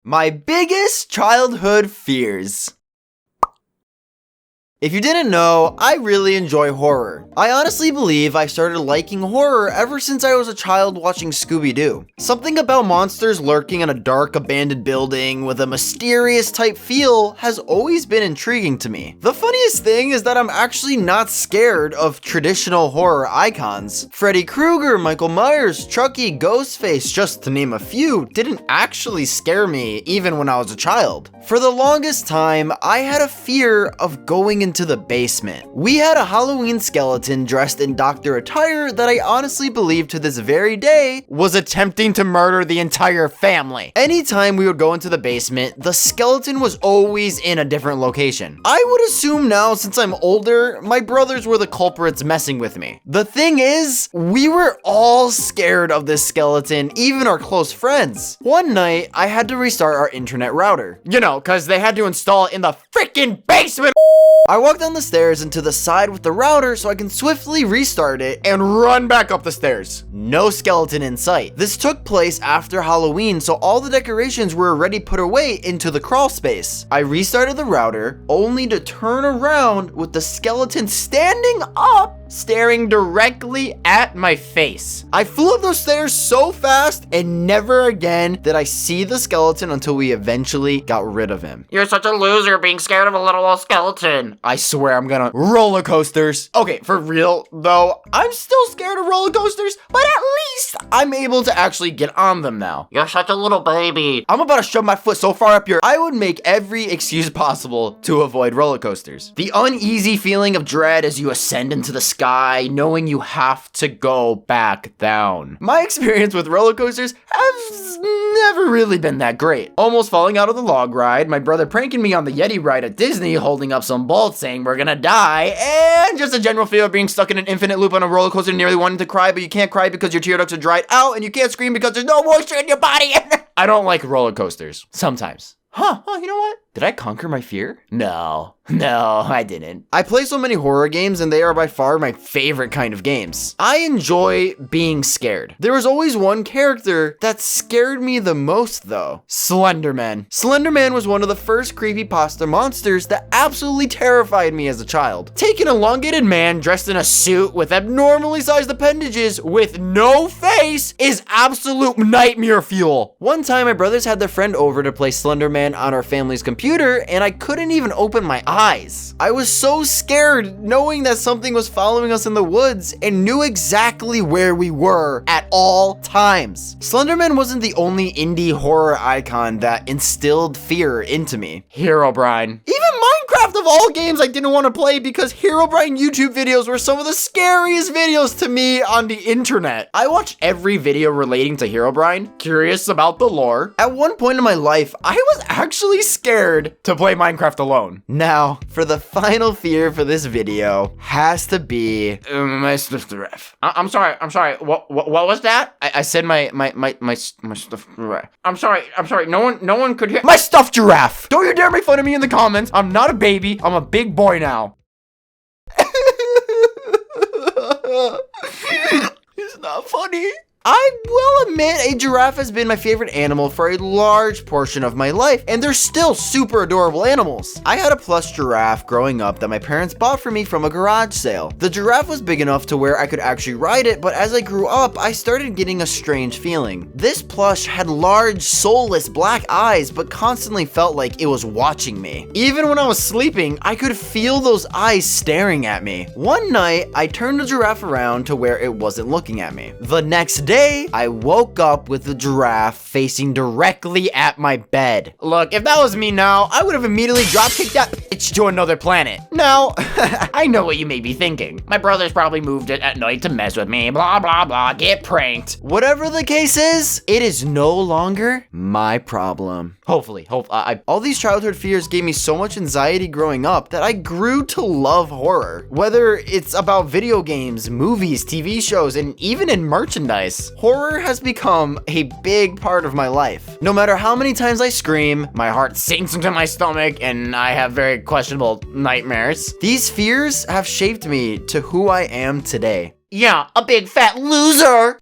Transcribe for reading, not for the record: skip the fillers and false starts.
My biggest childhood fears. If you didn't know, I really enjoy horror. I honestly believe I started liking horror ever since I was a child watching Scooby-Doo. Something about monsters lurking in a dark, abandoned building with a mysterious type feel has always been intriguing to me. The funniest thing is that I'm actually not scared of traditional horror icons. Freddy Krueger, Michael Myers, Chucky, Ghostface, just to name a few, didn't actually scare me even when I was a child. For the longest time, I had a fear of going into the basement. We had a Halloween skeleton dressed in doctor attire that I honestly believe to this very day was attempting to murder the entire family. Anytime we would go into the basement, the skeleton was always in a different location. I would assume now, since I'm older, my brothers were the culprits messing with me. The thing is, we were all scared of this skeleton, even our close friends. One night, I had to restart our internet router. You know, cause they had to install it in the freaking basement. I walked down the stairs and to the side with the router so I can swiftly restart it and run back up the stairs. No skeleton in sight. This took place after Halloween, so all the decorations were already put away into the crawl space. I restarted the router only to turn around with the skeleton standing up, staring directly at my face. I flew up those stairs so fast and never again did I see the skeleton until we eventually got rid of him. You're such a loser being scared of a little old skeleton. I swear I'm gonna roller coasters. Okay, for real though, I'm still scared of roller coasters, but at least I'm able to actually get on them now. You're such a little baby. I'm about to shove my foot so far up here, I would make every excuse possible to avoid roller coasters. The uneasy feeling of dread as you ascend into the sky, knowing you have to go back down. My experience with roller coasters has never really been that great. Almost falling out of the log ride, my brother pranking me on the Yeti ride at Disney, holding up some bolts saying we're gonna die, and just a general fear of being stuck in an infinite loop on a roller coaster, nearly wanting to cry, but you can't cry because your tear ducts are dried out, and you can't scream because there's no moisture in your body. I don't like roller coasters. Sometimes. You know what? Did I conquer my fear? No, I didn't. I play so many horror games and they are by far my favorite kind of games. I enjoy being scared. There was always one character that scared me the most though. Slenderman. Slenderman was one of the first creepypasta monsters that absolutely terrified me as a child. Take an elongated man dressed in a suit with abnormally sized appendages with no face is absolute nightmare fuel. One time my brothers had their friend over to play Slenderman on our family's computer and I couldn't even open my eyes. I was so scared knowing that something was following us in the woods and knew exactly where we were at all times. Slenderman wasn't the only indie horror icon that instilled fear into me. Herobrine. Even Minecraft of all games I didn't want to play because Herobrine YouTube videos were some of the scariest videos to me on the internet. I watched every video relating to Herobrine, curious about the lore. At one point in my life, I was actually scared to play Minecraft alone. Now, for the final fear for this video has to be my stuffed giraffe. I'm sorry. What was that? I said my stuffed giraffe. I'm sorry. No one could hear. My stuffed giraffe. Don't you dare make fun of me in the comments. I'm not a baby. I'm a big boy now. It's not funny. I will admit a giraffe has been my favorite animal for a large portion of my life, and they're still super adorable animals. I had a plush giraffe growing up that my parents bought for me from a garage sale. The giraffe was big enough to where I could actually ride it, but as I grew up, I started getting a strange feeling. This plush had large, soulless black eyes, but constantly felt like it was watching me. Even when I was sleeping, I could feel those eyes staring at me. One night, I turned the giraffe around to where it wasn't looking at me. The next day, I woke up with the giraffe facing directly at my bed. Look, if that was me now, I would have immediately dropkicked that bitch to another planet. Now, I know what you may be thinking. My brother's probably moved it at night to mess with me. Blah, blah, blah. Get pranked. Whatever the case is, it is no longer my problem. Hopefully. All these childhood fears gave me so much anxiety growing up that I grew to love horror. Whether it's about video games, movies, TV shows, and even in merchandise. Horror has become a big part of my life. No matter how many times I scream, my heart sinks into my stomach and I have very questionable nightmares. These fears have shaped me to who I am today. Yeah, a big fat loser.